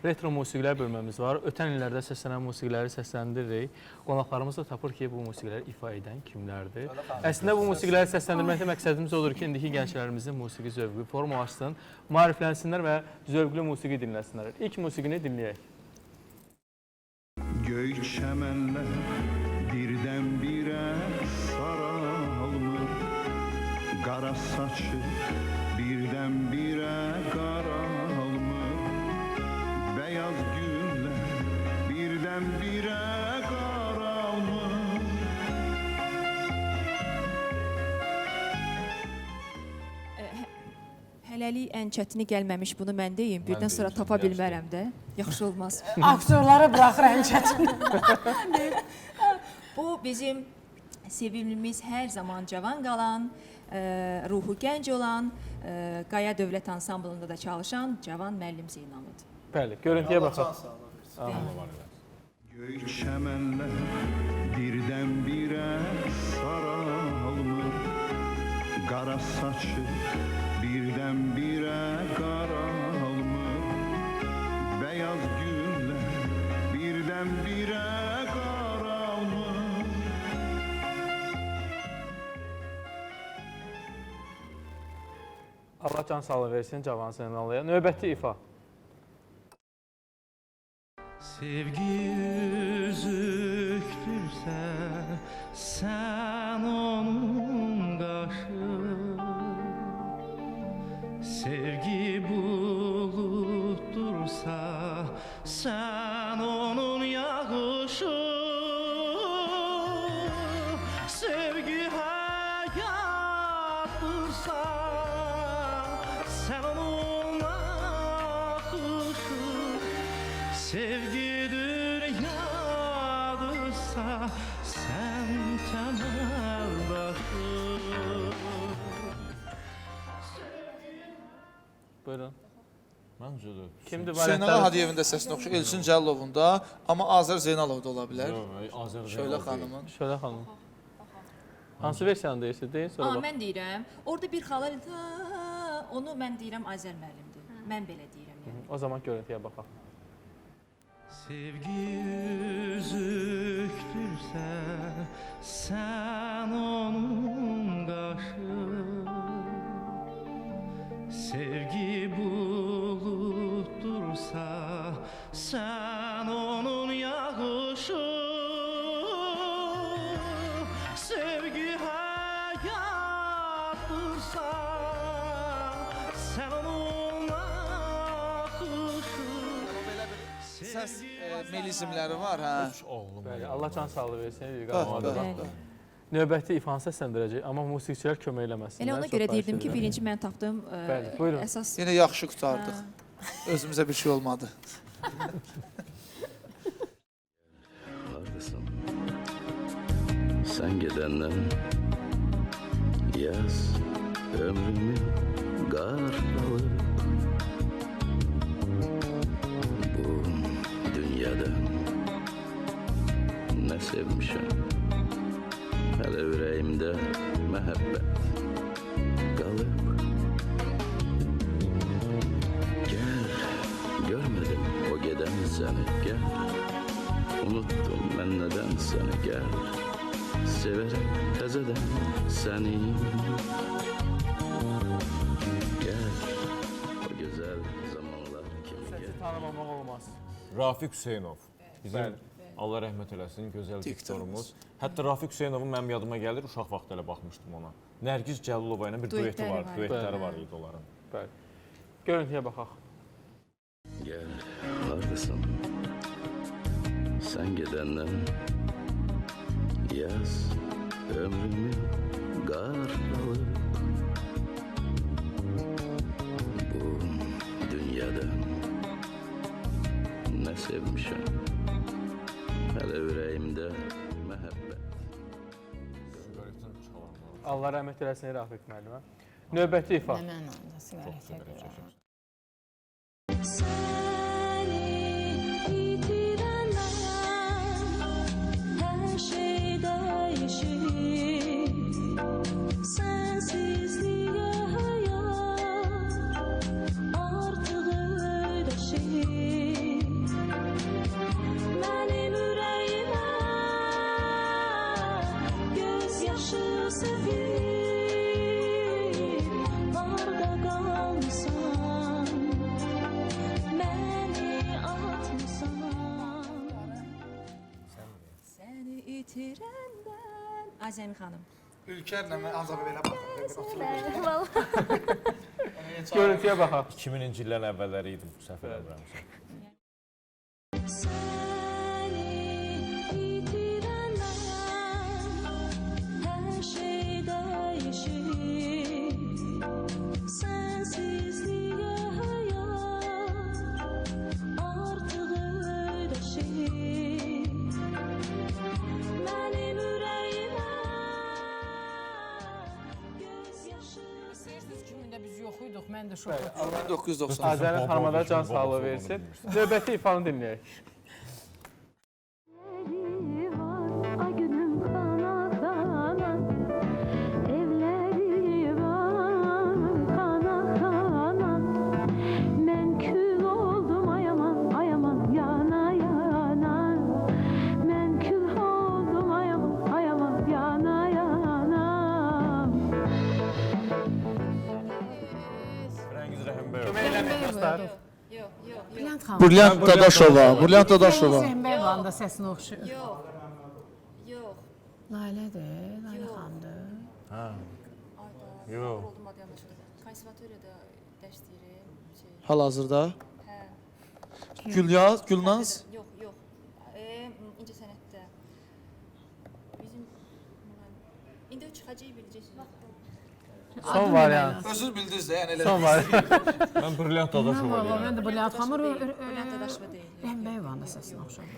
retro musiqilər bölməmiz var. Ötən illərdə səslənən musiqiləri səsləndiririk. Qonaqlarımız da tapır ki, bu musiqiləri ifa edən kimlərdir. Əslində bu musiqiləri səsləndirməkdə məqsədimiz odur ki, indiki gənclərimizin musiqi zövqü formalaşsın, maariflənsinlər və zövqlü musiqi dinləsinlər. İlk musiqini dinləyək. Göy çəmənlər birdən-birə saralmır, qara saçı birdən-birə qaralmır, bəyaz güllər birdən-birə qaralmır. Hələlik ən çətini gəlməmiş, bunu mən deyim. Birdən sonra tapa bilmərəm də. Yaxşı olmaz. Aktyorları bıraxır ən çətini. Bu bizim sevimlimiz, hər zaman cavan qalan, ruhu gənc olan, Qaya Dövlət Ansamblında da çalışan cavan müəllim Zeynallıdır. Bəli, görüntüyə baxaq. Göy çəmənlər birdən-birə saralmır, qara saçı birdən-birə qaralmır, bəyaz güllər birdən-birə qaralmır. Allah can sağlığı versin Cavan Zeynallıya. Növbəti ifa. Sevgi üzüktürsə, sən onun qaşı, sevgi bulutdursa, sən onun yağışı, sevgi həyatdırsa, sən onun axışı, sevgi dünyadırsa, sən təməl daşı. Buyurun. Məncədir. Kimdir Hüseyn Ağa Hadiyevin də səsinə oxşur, Elçin Cəllovun da, amma Azər Zeynalov da ola bilər. Şöyle xanımın. Şöyle xanım. Hansı versiyanı deyirsiniz? Deyin sonra bax. Mən deyirəm, orada bir xala, onu mən deyirəm Azər müəllimdir. Mən belə deyirəm. O zaman görüntüyə baxaq. Sevgi üzüktürsə, sən onun qaşı, sevgi bulutdursa, sən onun yağışı, sevgi həyatdırsa, sən onun axışı. Səs melizmləri var, hə? Bəli, Allah can sağlığı versin. Növbəti ifanı səsləndirəcək, amma musiqiçilər kömək eləməsinlər. Elə ona görə deyirdim ki, birinci mən tapdığım əsas... Yenə yaxşı qutardıq. Özümüzə bir şey olmadı. Haklısın. Sen gidenden yaz ömrümü qarşılalı. Bu dünyada ne sevmişim. Hələ ürəyimdə məhəbbət qalıb. Gəl, görmədim o gedən səni, gəl. Unuttum mən nədən səni, gəl. Severəm təzədən səni. Gəl, o gözəl zamanlar kimi gəl. Səsi tanımamaq olmaz. Rafiq Hüseynov. Bizim Allah rəhmət eləsin, gözəl diktorumuz. Hətta Rafiq Hüseynovun mənim yadıma gəlir, uşaq vaxtı ilə baxmışdım ona. Nərgiz Cəlilova ilə bir dueti var, duetləri var idi onların. Bəli. Görüntüyə baxaq. Gəl, haklısın. Sen gidenden yaz ömrümü qarşılalı. Bu dünyada ne sevmişim. Hələ ürəyimdə məhəbbət. Allah rəhmət eləsin Rafiq müəllimə. Növbəti ifa. Səni itirəndən hər şey dəyişir. Sənsizliyə həyat artıq öyrəşir. itirəndən. Azəmi xanım. Ülkərlə mən ancaq belə baxıram. Görüntüyə baxaq. 2000-ci illərin əvvəlləri idi bu səfər eləmirəmsə. Seni itirenden her şey değişir. Sensizliğe hayat artık ödeşir. Benim yüreğime gözyaşı. İstəyirsiniz ki, gündə biz yox idik, mən də şok oldum. 1990. Azərin xanıma da can sağlığı versin. Növbəti ifanı dinləyək. Evleri var, ay günüm kana kana. Evleri var, kana kana. Men kül oldum ay aman, ay aman, yana yana. Men kül oldum ay aman, ay aman, yana yana. Rəngiz Rəhimbəyev. Dostlar. Bülent xanım. Brilliant Dadaşova, Brilliant Dadaşova. Zəhmbəyevanın da səsini oxşuyur. Yox. Yox. Laylədir, Laylə xanımdır. Hə. Yox. Oldum adı yanlışdır. Konservatoriyada dərs deyirəm. Hal-hazırda. Hə. Gülnaz. Yox, yox. İncəsənətdə. Bizim indi o çıxacaq biləcəksiniz. Son variant. Özünüz bildiniz də, yəni elə. Son variant. Mən Brilliant Dadaşova Valla deyirəm. mən də Bülent xanımı Bülent Dadaşova deyil. Zəhmbəyevanın da səsini oxşuyur.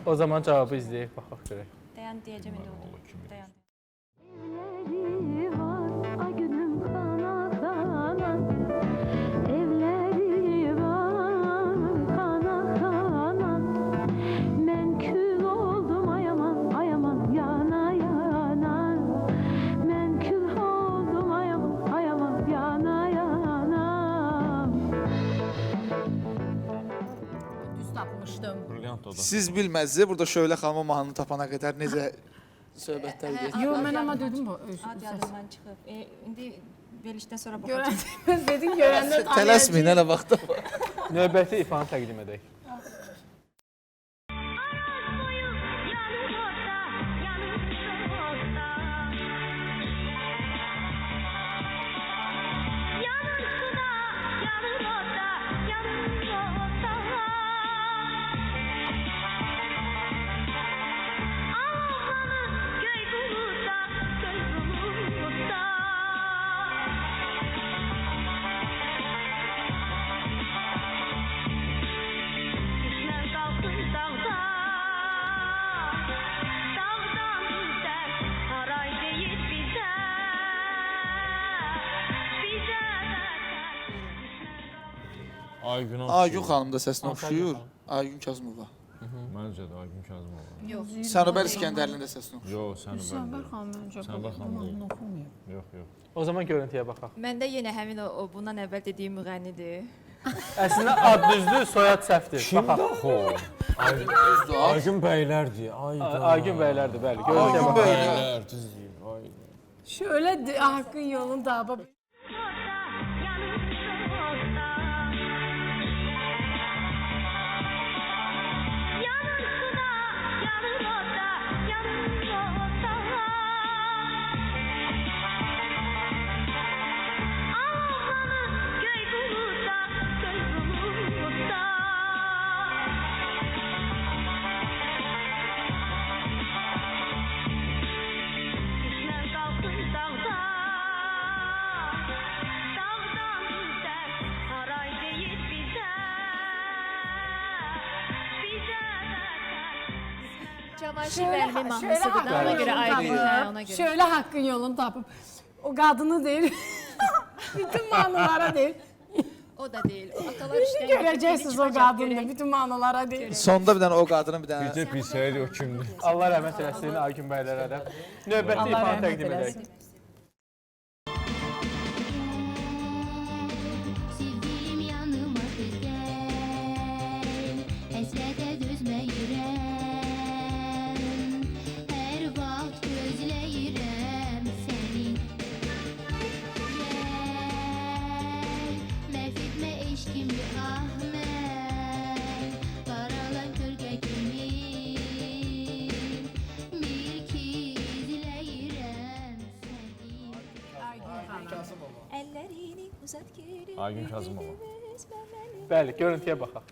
O zaman cavabı izləyək, baxaq görək. Dayan deyəcəm indi onu. Dayan. Evleri var, ay günüm kana kana. Evleri var, kana kana. Men kül oldum ay aman, ay aman, yana yana. Men kül oldum ay aman, ay aman, yana yana. Düz tapmışdım. Brilliant Dadaşova. Siz bilməzdiniz, burada Şöyle xanımın mahnını tapana qədər necə söhbətlər gedir. Yox, mən amma dedim bu öz Ad səs. yadımdan çıxıb. İndi verilişdən sonra baxacağam. Görən, dedin görəndə Tələsməyin, hələ vaxtı var. Növbəti ifanı təqdim edək. Aygün xanım da səsini oxşuyur. Aygün Kazımova. Məncə də Aygün Kazımova. Yox. Sənubər İskəndərlinin də səsini oxşuyur. Yox, səni Səmbər bəli. xanım məncə Səmbər xanım deyil. mahnını oxumuyub. Yox, yox. O zaman görüntüyə baxaq. Məndə yenə həmin o bundan əvvəl dediyim müğənnidir. Əslində ad düzdür, soyad səhvdir. Kimdir Baxaq. axı? Aygün bəylərdir. Aygün bəylərdir, bəli. Görüntüyə Aygün baxaq. bəylər. Düzdür. Şöyle hakkın yolun dabı. Cavanşir Bəlmi mahnısıdır da, ona görə ayrı, ona görə. Şöyle hakkın yolunu tapıp o kadını değil. Bütün manalara değil. O da deyil. O atalar işdən Göreceksiniz o kadını bütün manalara değil. Sonda bir dənə o qadının bir dənə Bircə bilsəydi o kimdir? Allah rəhmət eləsin Aygün bəylərə də. Növbəti Allah ifanı rəhmət təqdim edək. eləsin. Sevdiğim yanıma gel, hasrete düzme yürem, her vaxt gözləyirəm seni. Gel, məhv etmə eşqimi ah mən, qaralan kölgə kimi. Aygün Kazımova. Bəli, görüntüyə baxaq.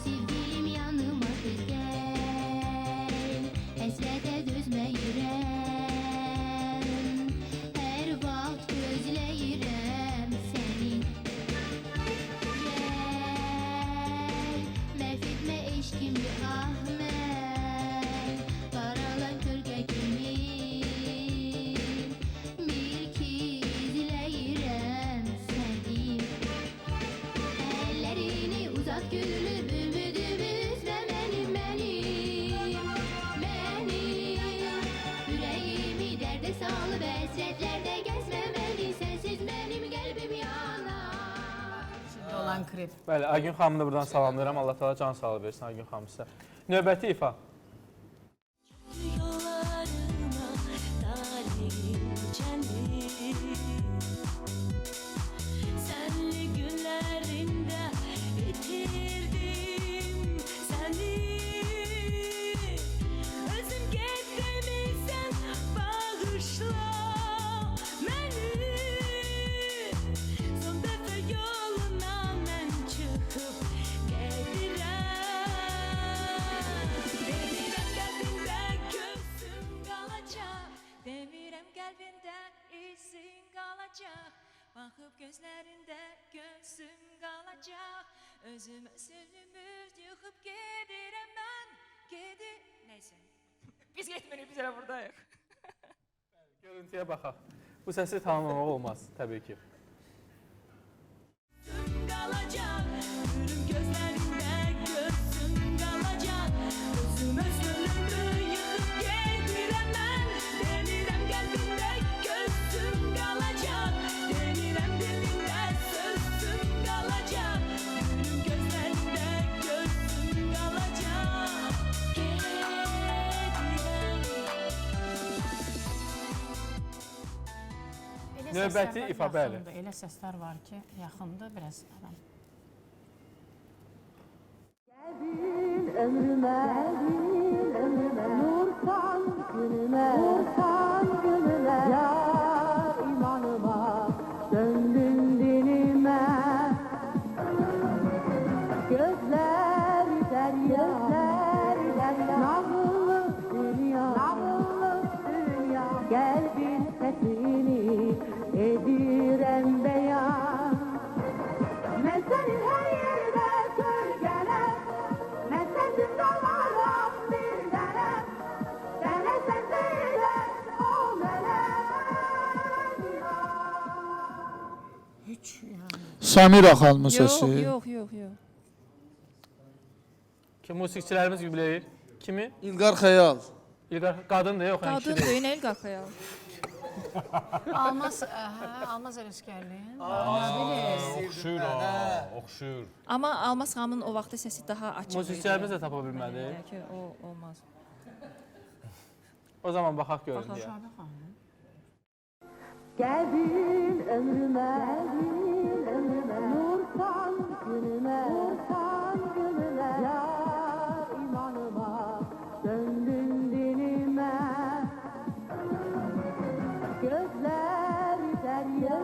Sevdiğim yanıma gel, hasrete düzmeyirem, her vaxt gözleyirem seni. Gel, mahvetme eşkimi ah mən, qaralan kölgə kimi, izleyirem seni. Ellerini uzat gülüm, ümidimi üzme benim. Yüreğimi derde salıp hasretlerde gezmemeli, sensiz benim kalbim yanar. İçində olan krep. Bəli, Aygün xanımı da buradan salamlayıram. Allah təala can sağlığı versin Aygün xanım sizə. Növbəti ifa. Yollarına talihim çendim, senli günlerinde bitirdim seni. Özüm getirmişsen bağışla beni. Son defa yoluna ben çıkıp Demirəm qəlbində izin qalacaq, baxıb gözlərində gözüm qalacaq. Özümə sözümüz yıxıb gedirəm mən, Neyse. Biz getmirik, biz elə buradayıq. Görüntüyə baxaq. Bu səsi tanımamaq olmaz, təbii ki. Qalacaq, görüm gözlərində gözüm qalacaq. Özümə sözümü yıxıb gedirəm mən, demirəm qəlbində gözüm qalacaq, demirəm dilimdə sözüm qalacaq. Görüm gözlərində gözüm qalacaq. Növbəti ifa, bəli. Elə səslər var ki, yaxındır biraz adam. Ömrüme, nursan günüme, yar imanıma, döndün dinime. Gözleri derya, nağılı dünya, gel bil sesini edirem beyan. Ben senin her yerde gölgeler, ben sensin dolaram bir tanem. Dene sen değilim o melek. Hiç yani. Samira xanımın səsi. Yox. Kim musiqiçilərimiz yubileyir? Kimi? İlqar Xəyal. İlqar qadındır, yox, yəni Qadın kişidir. döyün el qalxaya. Almaz Ələskərli. Oxşuyur, oxşuyur. Amma Almaz xanımın o vaxtı səsi daha açıq idi. Musiqiçilərimiz də tapa bilmədi. Bəlkə o olmaz. O zaman baxaq görüntüyə. Geldin ömrüme, nursan günüme, yar imanıma, döndün dinime. Gözleri derya,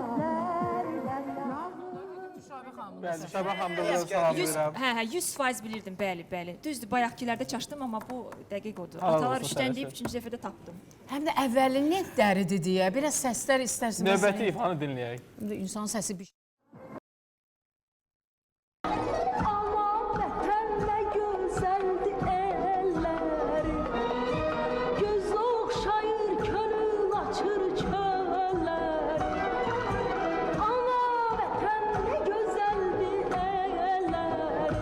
Bəli, Şaban xanım da buradan salamlayıram. 100% bilirdim, bəli. Düzdür, bayaqkilərdə çaşdım, amma bu dəqiq odur. Halal Atalar olsun üçdən sənə. deyib, üçüncü dəfədə tapdım. Həm də əvvəlini dəridir deyə, biraz səslər istərsin. Növbəti ifanı dinləyək. İnsan səsi bir aman vətən nə gözəldi elləri, göz oxşayır, könül açır çölləri. Aman vətən nə gözəldi elləri,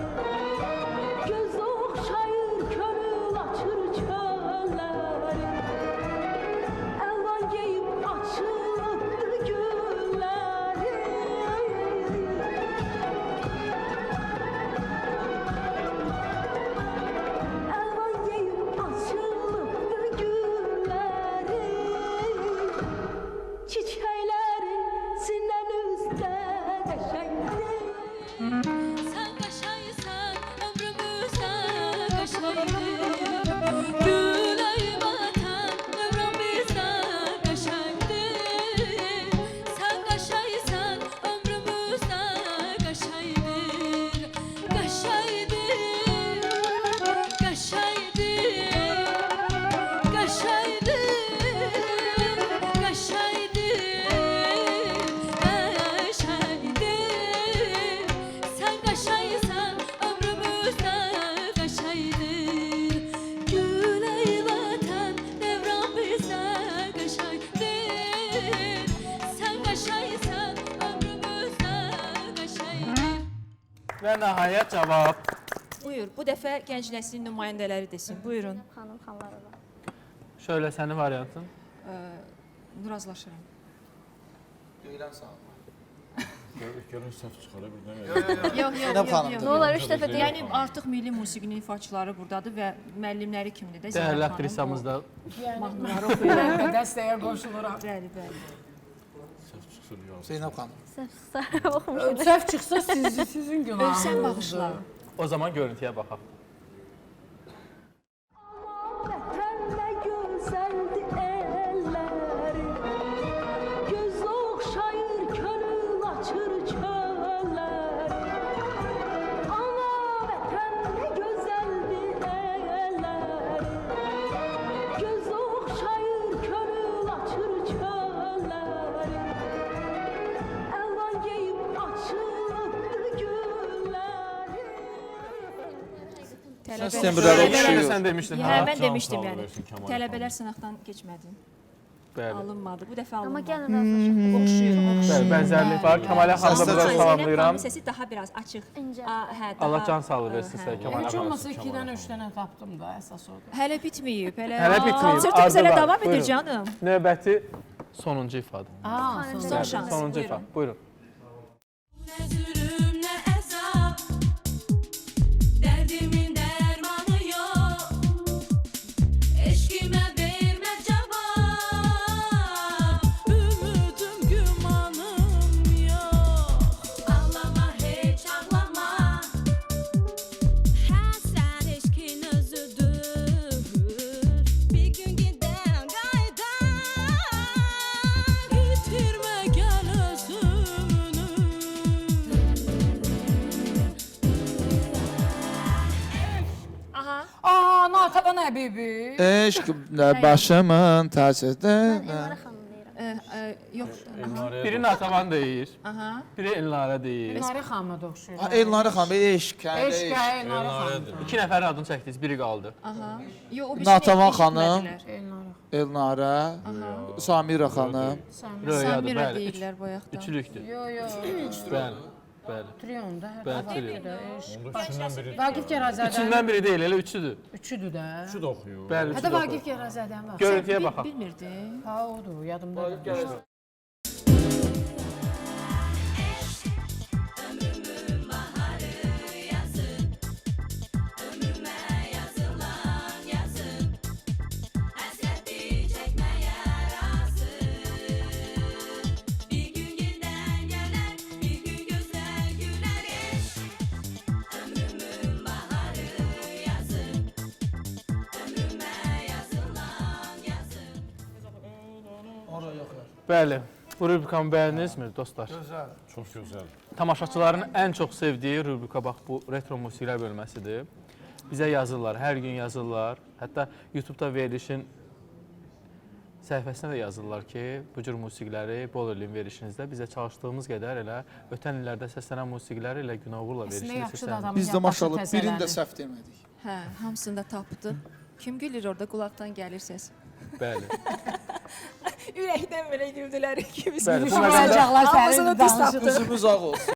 göz oxşayır, könül açır çölləri. Əlvan geyib açılıbdı gülləri, Və nəhayət cavab. Buyur, bu dəfə gənc nəslin nümayəndələri desin. Buyurun. Xanım xanlarına. Şöyle sənin variantın. Razılaşıram. Deyirəm sağ ol. Görün səhv çıxara bilməm. Zeynəb xanımdır. Ne olar 3 dəfə deyim. Yəni artıq milli musiqinin ifaçıları buradadır və müəllimləri kimdir də? Dəyərli aktrisamız da Mahnıları oxuyur. Mən də dəstəyə qoşuluram. Bəli, bəli. Səhv çıxsın yox. Zeynəb xanım. Səhv oxumuşum. Səhv çıxsa sizin günahınızdır. Ölsən bağışla. o zaman görüntüyə baxaq. Vətən nə gözəldi elləri, göz oxşayır, könül açır çölləri. Ana vətən nə gözəldi elləri, göz oxşayır, könül açır çölləri. Əlvan geyib açıldı gülləri. Septembrlər Şöyle oxşuyur. sən demişdin. Hə, Ha? mən Can demişdim sağlığı yəni. versin Kemal Tələbələr sınaqdan keçmədi. Bəli. Alınmadı. Bu dəfə Amma alınmadı. gəlin razılaşaq. Oxşuyur, Bəli, oxşuyur. bənzərlik var. Kəmalə xanımı Səslər burada çox- salamlayıram. Zeynəb xanımın səsi daha biraz açıq. İncə. Hə, daha. Allah can sağlığı versin sizə Kəmalə Heç xanım. olmasa 2-dən 3 dənə tapdım da əsas odur. Hələ bitməyib. Hələ bitməyib, Konsertimiz ardı hələ var. davam edir Buyurun. canım. Növbəti sonuncu ifadə. Son şans. Sonuncu Buyurun. ifadə. Buyurun. Ne zulüm ne ezap, derdimin dermanı yok. Eşkime verme cevap, ümidim gümanım yok. Ağlama hiç ağlama, hasret eşkin özüdür. Bir gün gider kaydan, yitirme gel özünü. Aha. Natəvan Həbibi. Eşq başımın tacıdır. Elnarə xanım deyirəm. Yox. Biri Natavan deyir, Aha. biri Elnara deyir. Elnarə xanıma da oxşuyur. Ha, Elnarə xanım, eşq. hə, Eşq, eşq. Elnarə xanım. İki nəfər adını çəkdiniz, biri qaldı. Aha. Yo, o Natavan xanım. Elnarə. Elnarə, Samira xanım. Röyadır, Samira bəli. deyirlər bayaqdan. Üçlükdür. Yo, yo. Bəli. Bəli. Triyonda. Bəli, triyo. Onda üçündən biri. Vaqif Gərazədən. İçindən biri deyil, elə üçüdür. Üçüdür də. Üçü də oxuyur. Bəli, Hətta üçü də. Vaqif Gərazədən var. Görüntüyə baxaq. Bilmirdim. Ha, odur, yadımda. Hasreti çekme yarası. Bir gün giden gelir, bir gün gözler güler eş. Ömrümün baharı yazın, ömrüme yazılan yazın. Oraya yox. Bəli. Bu rubrikamı bəyəndinizmi dostlar? Çox gözəl. Tamaşaçıların ən çox sevdiyi rubrika bax bu retro musiqilər bölməsidir. Bizə yazırlar, hər gün yazırlar. Hətta YouTube-da verilişin səhifəsinə də yazırlar ki, bu cür musiqiləri bol eləyin verilişinizdə. Bizə çalışdığımız qədər elə ötən illərdə səslənən musiqiləri elə günavurla Əslində verilişini yaxşı da səsləndir. adamın Biz də maşallah birində səhv demədik. Hə, hamısını da tapdı. Kim gülür orada qulaqdan gəlir səs. Bəli. Ürəkdən belə güldülər ikimiz. Bəli. Bu Şuracaqlar Hamısını sənin düz danışığını. Üzümüz ağ olsun.